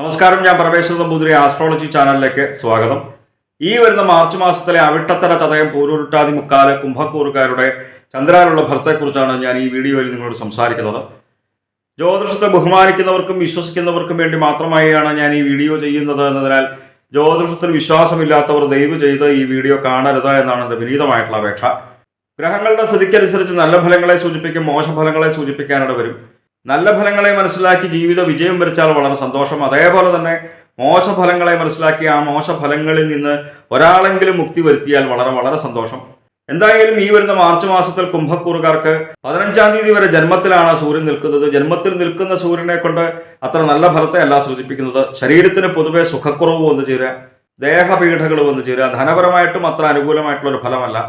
നമസ്കാരം, ഞാൻ പരമേശ്വര നമ്പൂതിരി ആസ്ട്രോളജി ചാനലിലേക്ക് സ്വാഗതം. ഈ വരുന്ന മാർച്ച് മാസത്തിലെ അവിട്ടത്തര ചതയം പൂരുരുട്ടാതി മുക്കാല് കുംഭക്കൂറുകാരുടെ ചന്ദ്രാനുള്ള ഫലത്തെക്കുറിച്ചാണ് ഞാൻ ഈ വീഡിയോയിൽ നിങ്ങളോട് സംസാരിക്കുന്നത്. ജ്യോതിഷത്തെ ബഹുമാനിക്കുന്നവർക്കും വിശ്വസിക്കുന്നവർക്കും വേണ്ടി മാത്രമായാണ് ഞാൻ ഈ വീഡിയോ ചെയ്യുന്നത് എന്നതിനാൽ ജ്യോതിഷത്തിൽ വിശ്വാസമില്ലാത്തവർ ദയവ് ചെയ്ത് ഈ വീഡിയോ കാണരുത് എന്നാണ് എൻ്റെ വിനീതമായിട്ടുള്ള അപേക്ഷ. ഗ്രഹങ്ങളുടെ സ്ഥിതിക്കനുസരിച്ച് നല്ല ഫലങ്ങളെ സൂചിപ്പിക്കും, മോശഫലങ്ങളെ സൂചിപ്പിക്കാനിട വരും. നല്ല ഫലങ്ങളെ മനസ്സിലാക്കി ജീവിത വിജയം വരിച്ചാൽ വളരെ സന്തോഷം. അതേപോലെ തന്നെ മോശഫലങ്ങളെ മനസ്സിലാക്കി ആ മോശഫലങ്ങളിൽ നിന്ന് ഒരാളെങ്കിലും മുക്തി വരുത്തിയാൽ വളരെ വളരെ സന്തോഷം. എന്തായാലും ഈ വരുന്ന മാർച്ച് മാസത്തിൽ കുംഭക്കൂറുകാർക്ക് 15-ാം തീയതി വരെ ജന്മത്തിലാണ് സൂര്യൻ നിൽക്കുന്നത്. ജന്മത്തിൽ നിൽക്കുന്ന സൂര്യനെ കൊണ്ട് അത്ര നല്ല ഫലത്തെ അല്ല സൂചിപ്പിക്കുന്നത്. ശരീരത്തിന് പൊതുവെ സുഖക്കുറവ് വന്നു ചേരുക, ദേഹപീഠകൾ വന്നു ചേരുക, ധനപരമായിട്ടും അത്ര അനുകൂലമായിട്ടുള്ളൊരു ഫലമല്ല,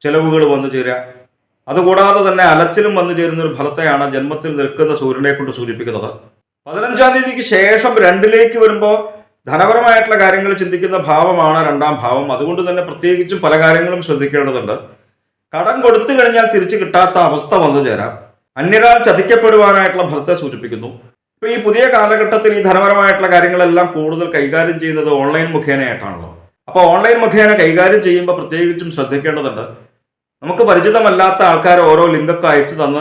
ചെലവുകൾ വന്നു ചേരുക. അതുകൂടാതെ തന്നെ അലച്ചിലും വന്നു ചേരുന്ന ഒരു ഫലത്തെയാണ് ജന്മത്തിൽ നിൽക്കുന്ന സൂര്യനെ കൊണ്ട് സൂചിപ്പിക്കുന്നത്. 15-ാം തീയതിക്ക് ശേഷം 2-ലേക്ക് വരുമ്പോൾ ധനപരമായിട്ടുള്ള കാര്യങ്ങൾ ചിന്തിക്കുന്ന ഭാവമാണ് 2-ാം ഭാവം. അതുകൊണ്ട് തന്നെ പ്രത്യേകിച്ചും പല കാര്യങ്ങളും ശ്രദ്ധിക്കേണ്ടതുണ്ട്. കടം കൊടുത്തു കഴിഞ്ഞാൽ തിരിച്ചു കിട്ടാത്ത അവസ്ഥ വന്നു ചേരാം. അന്യരാൾ ചതിക്കപ്പെടുവാനായിട്ടുള്ള ഫലത്തെ സൂചിപ്പിക്കുന്നു. ഇപ്പൊ ഈ പുതിയ കാലഘട്ടത്തിൽ ഈ ധനപരമായിട്ടുള്ള കാര്യങ്ങളെല്ലാം കൂടുതൽ കൈകാര്യം ചെയ്യുന്നത് ഓൺലൈൻ മുഖേനയായിട്ടാണല്ലോ. അപ്പോൾ ഓൺലൈൻ മുഖേന കൈകാര്യം ചെയ്യുമ്പോൾ പ്രത്യേകിച്ചും ശ്രദ്ധിക്കേണ്ടതുണ്ട്. നമുക്ക് പരിചിതമല്ലാത്ത ആൾക്കാർ ഓരോ ലിങ്കൊക്കെ അയച്ചു തന്ന്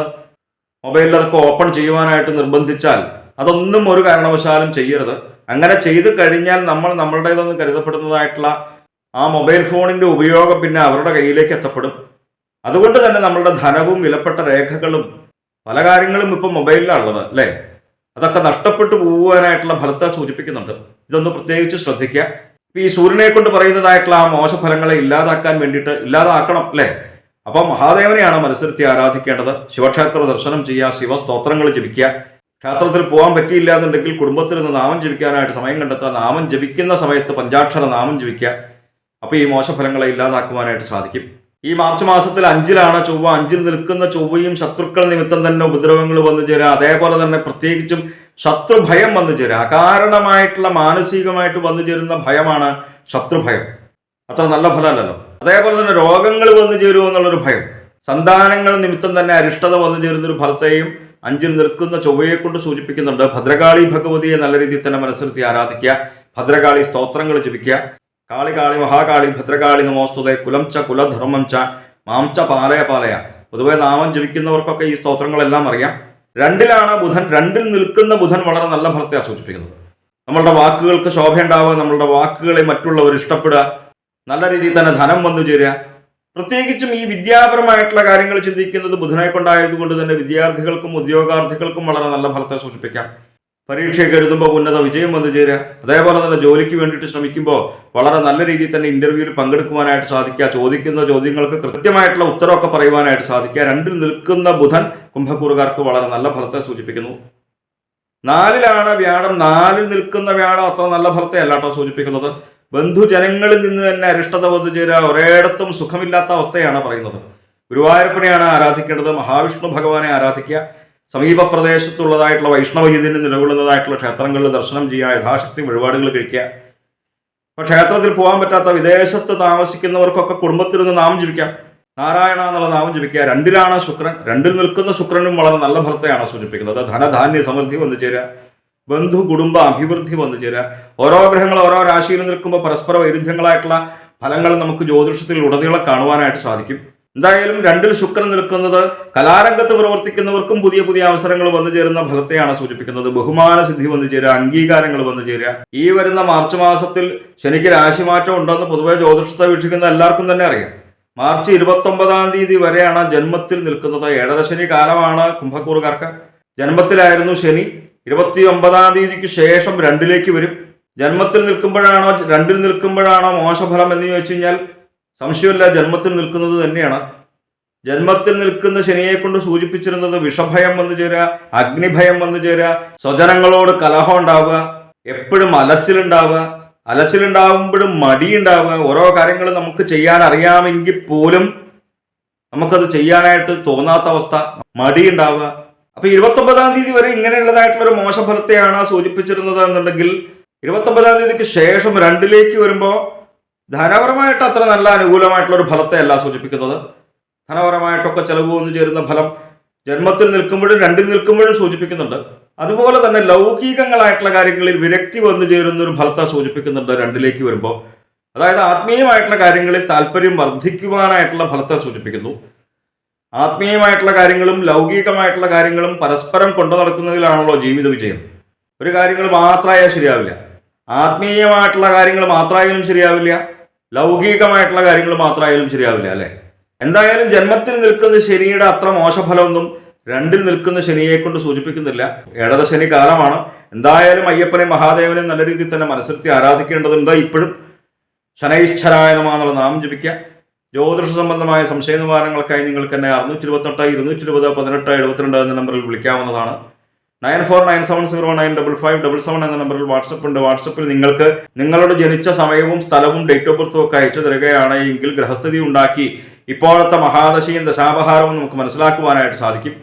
മൊബൈലിൽ അതൊക്കെ ഓപ്പൺ ചെയ്യുവാനായിട്ട് നിർബന്ധിച്ചാൽ അതൊന്നും ഒരു കാരണവശാലും ചെയ്യരുത്. അങ്ങനെ ചെയ്തു കഴിഞ്ഞാൽ നമ്മളുടേതെന്ന് കരുതപ്പെടുന്നതായിട്ടുള്ള ആ മൊബൈൽ ഫോണിൻ്റെ ഉപയോഗം പിന്നെ അവരുടെ കയ്യിലേക്ക് എത്തപ്പെടും. അതുകൊണ്ട് തന്നെ നമ്മളുടെ ധനവും വിലപ്പെട്ട രേഖകളും പല കാര്യങ്ങളും ഇപ്പം മൊബൈലിലാണുള്ളത് അല്ലേ, അതൊക്കെ നഷ്ടപ്പെട്ടു പോകാനായിട്ടുള്ള ഫലത്തെ സൂചിപ്പിക്കുന്നുണ്ട്. ഇതൊന്ന് പ്രത്യേകിച്ച് ശ്രദ്ധിക്കുക. ഇപ്പം ഈ സൂര്യനെ കൊണ്ട് പറയുന്നതായിട്ടുള്ള ആ മോശഫലങ്ങളെ ഇല്ലാതാക്കാൻ വേണ്ടിയിട്ട് ഇല്ലാതാക്കണം അല്ലേ. അപ്പം മഹാദേവനെയാണ് മനസ്സിരുത്തി ആരാധിക്കേണ്ടത്. ശിവക്ഷേത്ര ദർശനം ചെയ്യുക, ശിവസ്തോത്രങ്ങൾ ജപിക്കുക. ക്ഷേത്രത്തിൽ പോകാൻ പറ്റിയില്ല എന്നുണ്ടെങ്കിൽ കുടുംബത്തിൽ നിന്ന് നാമം ജപിക്കാനായിട്ട് സമയം കണ്ടെത്തുക. നാമം ജപിക്കുന്ന സമയത്ത് പഞ്ചാക്ഷര നാമം ജപിക്കുക. അപ്പോൾ ഈ മോശഫലങ്ങളെ ഇല്ലാതാക്കുവാനായിട്ട് സാധിക്കും. ഈ മാർച്ച് മാസത്തിൽ 5-ലാണ് ചൊവ്വ. 5-ൽ നിൽക്കുന്ന ചൊവ്വയും ശത്രുക്കൾ നിമിത്തം തന്നെ ഉപദ്രവങ്ങൾ വന്നു ചേരുക. അതേപോലെ തന്നെ പ്രത്യേകിച്ചും ശത്രുഭയം വന്നു ചേരുക. അകാരണമായിട്ടുള്ള മാനസികമായിട്ട് വന്നു ചേരുന്ന ഭയമാണ് ശത്രുഭയം. അത്ര നല്ല ഫലമല്ലല്ലോ. അതേപോലെ തന്നെ രോഗങ്ങൾ വന്നു ചേരുമോ എന്നുള്ളൊരു ഭയം, സന്താനങ്ങൾ നിമിത്തം തന്നെ അരിഷ്ടത വന്നു ചേരുന്നൊരു ഫലത്തെയും 5-ൽ നിൽക്കുന്ന ചൊവ്വയെ കൊണ്ട് സൂചിപ്പിക്കുന്നുണ്ട്. ഭദ്രകാളി ഭഗവതിയെ നല്ല രീതിയിൽ തന്നെ മനസ്സിരുത്തി ആരാധിക്കുക. ഭദ്രകാളി സ്തോത്രങ്ങൾ ജപിക്കുക. കാളി കാളി മഹാകാളി ഭദ്രകാളി നമോസ്തുതേ കുലം ച കുലധർമ്മം ച മാം ച പാലയ പാലയ. പൊതുവെ നാമം ജപിക്കുന്നവർക്കൊക്കെ ഈ സ്തോത്രങ്ങളെല്ലാം അറിയാം. 2-ലാണ് ബുധൻ. 2-ൽ നിൽക്കുന്ന ബുധൻ വളരെ നല്ല ഫലത്തെയാണ് സൂചിപ്പിക്കുന്നത്. നമ്മളുടെ വാക്കുകൾക്ക് ശോഭയുണ്ടാവുക, നമ്മളുടെ വാക്കുകളെ മറ്റുള്ളവർ ഇഷ്ടപ്പെടുക, നല്ല രീതിയിൽ തന്നെ ധനം വന്നു ചേരുക. പ്രത്യേകിച്ചും ഈ വിദ്യാപരമായിട്ടുള്ള കാര്യങ്ങൾ ചിന്തിക്കുന്നത് ബുധനെ കൊണ്ടായതുകൊണ്ട് തന്നെ വിദ്യാർത്ഥികൾക്കും ഉദ്യോഗാർത്ഥികൾക്കും വളരെ നല്ല ഫലത്തെ സൂചിപ്പിക്കാം. പരീക്ഷയൊക്കെ എഴുതുമ്പോൾ ഉന്നത വിജയം വന്നു ചേരുക. അതേപോലെ തന്നെ ജോലിക്ക് വേണ്ടിയിട്ട് ശ്രമിക്കുമ്പോൾ വളരെ നല്ല രീതിയിൽ തന്നെ ഇന്റർവ്യൂവിൽ പങ്കെടുക്കുവാനായിട്ട് സാധിക്കുക. ചോദിക്കുന്ന ചോദ്യങ്ങൾക്ക് കൃത്യമായിട്ടുള്ള ഉത്തരവൊക്കെ പറയുവാനായിട്ട് സാധിക്കുക. 2-ൽ നിൽക്കുന്ന ബുധൻ കുംഭക്കൂറുകാർക്ക് വളരെ നല്ല ഫലത്തെ സൂചിപ്പിക്കുന്നു. 4-ലാണ് വ്യാഴം. 4-ൽ നിൽക്കുന്ന വ്യാഴം അത്ര നല്ല ഫലത്തെ അല്ലാട്ടോ സൂചിപ്പിക്കുന്നത്. ബന്ധുജനങ്ങളിൽ നിന്ന് തന്നെ അരിഷ്ടത വന്നു ചേരുക. ഒരേടത്തും സുഖമില്ലാത്ത അവസ്ഥയാണ് പറയുന്നത്. ഗുരുവായൂരപ്പനെയാണ് ആരാധിക്കേണ്ടത്. മഹാവിഷ്ണു ഭഗവാനെ ആരാധിക്കുക. സമീപ പ്രദേശത്തുള്ളതായിട്ടുള്ള വൈഷ്ണവഗീതിന് നിലകൊള്ളുന്നതായിട്ടുള്ള ക്ഷേത്രങ്ങളിൽ ദർശനം ചെയ്യുക. യഥാശക്തി വഴിപാടുകൾ കഴിക്കുക. അപ്പോൾ ക്ഷേത്രത്തിൽ പോകാൻ പറ്റാത്ത വിദേശത്ത് താമസിക്കുന്നവർക്കൊക്കെ കുടുംബത്തിലൊന്ന് നാമം ജപിക്കാം. നാരായണ എന്നുള്ള നാമം ജപിക്കുക. 2-ലാണ് ശുക്രൻ. 2-ൽ നിൽക്കുന്ന ശുക്രനും വളരെ നല്ല ഫലത്തെയാണ് സൂചിപ്പിക്കുന്നത്. ധനധാന്യ സമൃദ്ധി വന്നു ചേരുക. ബന്ധു കുടുംബ അഭിവൃദ്ധി വന്നു ചേരുക. ഓരോ ഗ്രഹങ്ങൾ ഓരോ രാശിയിൽ നിൽക്കുമ്പോൾ പരസ്പര വൈരുദ്ധ്യങ്ങളായിട്ടുള്ള ഫലങ്ങൾ നമുക്ക് ജ്യോതിഷത്തിൽ ഉടനീളം കാണുവാനായിട്ട് സാധിക്കും. എന്തായാലും 2-ൽ ശുക്രൻ നിൽക്കുന്നത് കലാരംഗത്ത് പ്രവർത്തിക്കുന്നവർക്കും പുതിയ പുതിയ അവസരങ്ങൾ വന്നു ചേരുന്ന ഫലത്തെയാണ് സൂചിപ്പിക്കുന്നത്. ബഹുമാന സിദ്ധി വന്നു ചേരുക, അംഗീകാരങ്ങൾ വന്നു ചേരുക. ഈ വരുന്ന മാർച്ച് മാസത്തിൽ ശനിക്ക് രാശിമാറ്റം ഉണ്ടെന്ന് പൊതുവെ ജ്യോതിഷത്തെ വീക്ഷിക്കുന്ന എല്ലാവർക്കും തന്നെ അറിയാം. മാർച്ച് 29-ാം തീയതി വരെയാണ് ജന്മത്തിൽ നിൽക്കുന്നത്. 7-ര ശനി കാലമാണ് കുംഭക്കൂറുകാർക്ക്. ജന്മത്തിലായിരുന്നു ശനി. 29-ാം തീയതിക്ക് ശേഷം 2-ലേക്ക് വരും. ജന്മത്തിൽ നിൽക്കുമ്പോഴാണോ 2-ൽ നിൽക്കുമ്പോഴാണോ മോശഫലം എന്ന് ചോദിച്ചു കഴിഞ്ഞാൽ സംശയമില്ല, ജന്മത്തിൽ നിൽക്കുന്നത് തന്നെയാണ്. ജന്മത്തിൽ നിൽക്കുന്ന ശനിയെ കൊണ്ട് സൂചിപ്പിച്ചിരുന്നത് വിഷഭയം വന്നു ചേരുക, അഗ്നിഭയം വന്നു ചേരുക, സ്വജനങ്ങളോട് കലഹം ഉണ്ടാവുക, എപ്പോഴും അലച്ചിലുണ്ടാവുമ്പോഴും മടിയുണ്ടാവുക. ഓരോ കാര്യങ്ങൾ നമുക്ക് ചെയ്യാൻ അറിയാമെങ്കിൽ പോലും നമുക്കത് ചെയ്യാനായിട്ട് തോന്നാത്ത അവസ്ഥ, മടിയുണ്ടാവുക. അപ്പൊ 29-ാം തീയതി വരെ ഇങ്ങനെയുള്ളതായിട്ടുള്ളൊരു മോശഫലത്തെയാണ് സൂചിപ്പിച്ചിരുന്നത് എന്നുണ്ടെങ്കിൽ 29-ാം തീയതിക്ക് ശേഷം 2-ലേക്ക് വരുമ്പോൾ ധനപരമായിട്ട് അത്ര നല്ല അനുകൂലമായിട്ടുള്ളൊരു ഫലത്തെ അല്ല സൂചിപ്പിക്കുന്നത്. ധനപരമായിട്ടൊക്കെ ചെലവ് വന്നു ചേരുന്ന ഫലം ജന്മത്തിൽ നിൽക്കുമ്പോഴും 2-ൽ നിൽക്കുമ്പോഴും സൂചിപ്പിക്കുന്നുണ്ട്. അതുപോലെ തന്നെ ലൗകികങ്ങളായിട്ടുള്ള കാര്യങ്ങളിൽ വിരക്തി വന്നു ചേരുന്ന ഒരു ഫലത്തെ സൂചിപ്പിക്കുന്നുണ്ട് 2ലേക്ക് വരുമ്പോൾ. അതായത് ആത്മീയമായിട്ടുള്ള കാര്യങ്ങളിൽ താല്പര്യം വർദ്ധിക്കുവാനായിട്ടുള്ള ഫലത്തെ സൂചിപ്പിക്കുന്നു. ആത്മീയമായിട്ടുള്ള കാര്യങ്ങളും ലൗകികമായിട്ടുള്ള കാര്യങ്ങളും പരസ്പരം കൊണ്ടു നടക്കുന്നതിലാണല്ലോ ജീവിത വിജയം. ഒരു കാര്യങ്ങൾ മാത്രമായാൽ ശരിയാവില്ല. ആത്മീയമായിട്ടുള്ള കാര്യങ്ങൾ മാത്രമായാലും ശരിയാവില്ല, ലൗകികമായിട്ടുള്ള കാര്യങ്ങൾ മാത്രമായാലും ശരിയാവില്ല, അല്ലേ? എന്തായാലും ജന്മത്തിൽ നിൽക്കുന്ന ശനിയുടെ അത്ര മോശഫലമൊന്നും 2ൽ നിൽക്കുന്ന ശനിയെ കൊണ്ട് സൂചിപ്പിക്കുന്നില്ല. ഏഴര ശനി കാലമാണ്. എന്തായാലും അയ്യപ്പനെയും മഹാദേവനെയും നല്ല രീതിയിൽ തന്നെ മനസ്സിരുത്തി ആരാധിക്കേണ്ടതുണ്ട്. ഇപ്പോഴും ശനൈശ്വരായ നമഃ എന്നുള്ള നാമം ജപിക്കുക. ജ്യോതിഷ സംബന്ധമായ സംശയ നിവാരണങ്ങൾക്കായി നിങ്ങൾക്ക് എന്നെ 628 220 18 72 എന്ന നമ്പറിൽ വിളിക്കാവുന്നതാണ്. 9497095577 എന്ന നമ്പറിൽ വാട്സപ്പ് ഉണ്ട്. വാട്സപ്പിൽ നിങ്ങൾക്ക് നിങ്ങളുടെ ജനിച്ച സമയവും സ്ഥലവും ഡേറ്റ് ഓഫ് ബർത്തും ഒക്കെ അയച്ചു തരികയാണ് എങ്കിൽ ഗ്രഹസ്ഥിതി ഉണ്ടാക്കി ഇപ്പോഴത്തെ മഹാദശയും ദശാപഹാരവും നമുക്ക് മനസ്സിലാക്കുവാനായിട്ട് സാധിക്കും.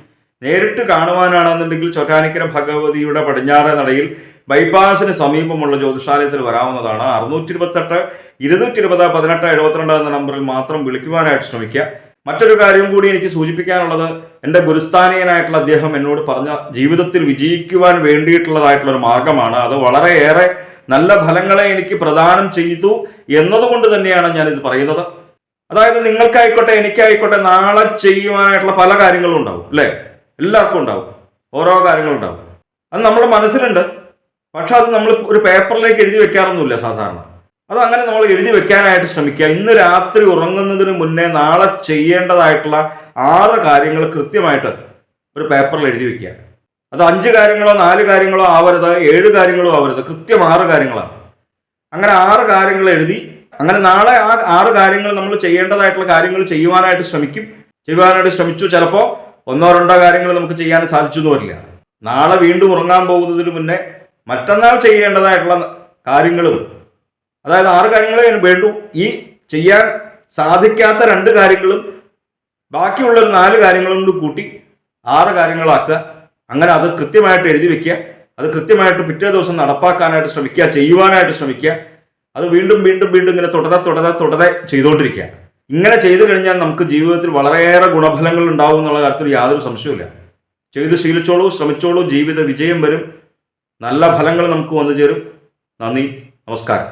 നേരിട്ട് കാണുവാനാണെന്നുണ്ടെങ്കിൽ ചോറ്റാനിക്കര ഭഗവതിയുടെ പടിഞ്ഞാറേ നടയിൽ ബൈപ്പാസിന് സമീപമുള്ള ജ്യോതിഷാലയത്തിൽ വരാവുന്നതാണ്. 628 220 18 72 എന്ന നമ്പറിൽ മാത്രം വിളിക്കുവാനായിട്ട് ശ്രമിക്കുക. മറ്റൊരു കാര്യം കൂടി എനിക്ക് സൂചിപ്പിക്കാനുള്ളത്, എൻ്റെ ഗുരുസ്ഥാനീയനായിട്ടുള്ള അദ്ദേഹം എന്നോട് പറഞ്ഞ ജീവിതത്തിൽ വിജയിക്കുവാൻ വേണ്ടിയിട്ടുള്ളതായിട്ടുള്ള ഒരു മാർഗമാണ്. അത് വളരെയേറെ നല്ല ഫലങ്ങളെ എനിക്ക് പ്രദാനം ചെയ്തു എന്നതുകൊണ്ട് തന്നെയാണ് ഞാനിത് പറയുന്നത്. അതായത് നിങ്ങൾക്കായിക്കോട്ടെ എനിക്കായിക്കോട്ടെ നാളെ ചെയ്യുവാനായിട്ടുള്ള പല കാര്യങ്ങളും ഉണ്ടാവും, അല്ലേ? എല്ലാവർക്കും ഉണ്ടാവും, ഓരോ കാര്യങ്ങളുണ്ടാവും. അത് നമ്മുടെ മനസ്സിലുണ്ട്. പക്ഷെ അത് നമ്മൾ ഒരു പേപ്പറിലേക്ക് എഴുതി വെക്കാറൊന്നുമില്ല സാധാരണ. അത് അങ്ങനെ നമ്മൾ എഴുതി വെക്കാനായിട്ട് ശ്രമിക്കുക. ഇന്ന് രാത്രി ഉറങ്ങുന്നതിന് മുന്നേ നാളെ ചെയ്യേണ്ടതായിട്ടുള്ള 6 കാര്യങ്ങൾ കൃത്യമായിട്ട് ഒരു പേപ്പറിൽ എഴുതി വെക്കുക. അത് 5 കാര്യങ്ങളോ 4 കാര്യങ്ങളോ ആവരുത്, 7 കാര്യങ്ങളോ ആവരുത്, കൃത്യം 6 കാര്യങ്ങളാണ്. അങ്ങനെ 6 കാര്യങ്ങൾ എഴുതി അങ്ങനെ നാളെ ആ 6 കാര്യങ്ങൾ നമ്മൾ ചെയ്യേണ്ടതായിട്ടുള്ള കാര്യങ്ങൾ ചെയ്യുവാനായിട്ട് ശ്രമിച്ചു. ചിലപ്പോൾ 1-2 കാര്യങ്ങൾ നമുക്ക് ചെയ്യാൻ സാധിച്ചു വരില്ല. നാളെ വീണ്ടും ഉറങ്ങാൻ പോകുന്നതിന് മുന്നേ മറ്റന്നാൾ ചെയ്യേണ്ടതായിട്ടുള്ള കാര്യങ്ങളും, അതായത് 6 കാര്യങ്ങളെ വേണ്ടു. ഈ ചെയ്യാൻ സാധിക്കാത്ത 2 കാര്യങ്ങളും ബാക്കിയുള്ളൊരു 4 കാര്യങ്ങളും കൂടി കൂട്ടി 6 കാര്യങ്ങളാക്കുക. അങ്ങനെ അത് കൃത്യമായിട്ട് എഴുതി വെക്കുക. അത് കൃത്യമായിട്ട് പിറ്റേ ദിവസം നടപ്പാക്കാനായിട്ട് ശ്രമിക്കുക, ചെയ്യുവാനായിട്ട് ശ്രമിക്കുക. അത് വീണ്ടും വീണ്ടും വീണ്ടും ഇങ്ങനെ തുടരെ ചെയ്തുകൊണ്ടിരിക്കുക. ഇങ്ങനെ ചെയ്തു കഴിഞ്ഞാൽ നമുക്ക് ജീവിതത്തിൽ വളരെയേറെ ഗുണഫലങ്ങൾ ഉണ്ടാവും എന്നുള്ള കാര്യത്തിൽ യാതൊരു സംശയവുമില്ല. ചെയ്ത് ശീലിച്ചോളൂ, ശ്രമിച്ചോളൂ, ജീവിത വിജയം വരും, നല്ല ഫലങ്ങൾ നമുക്ക് വന്നു ചേരും. നന്ദി, നമസ്കാരം.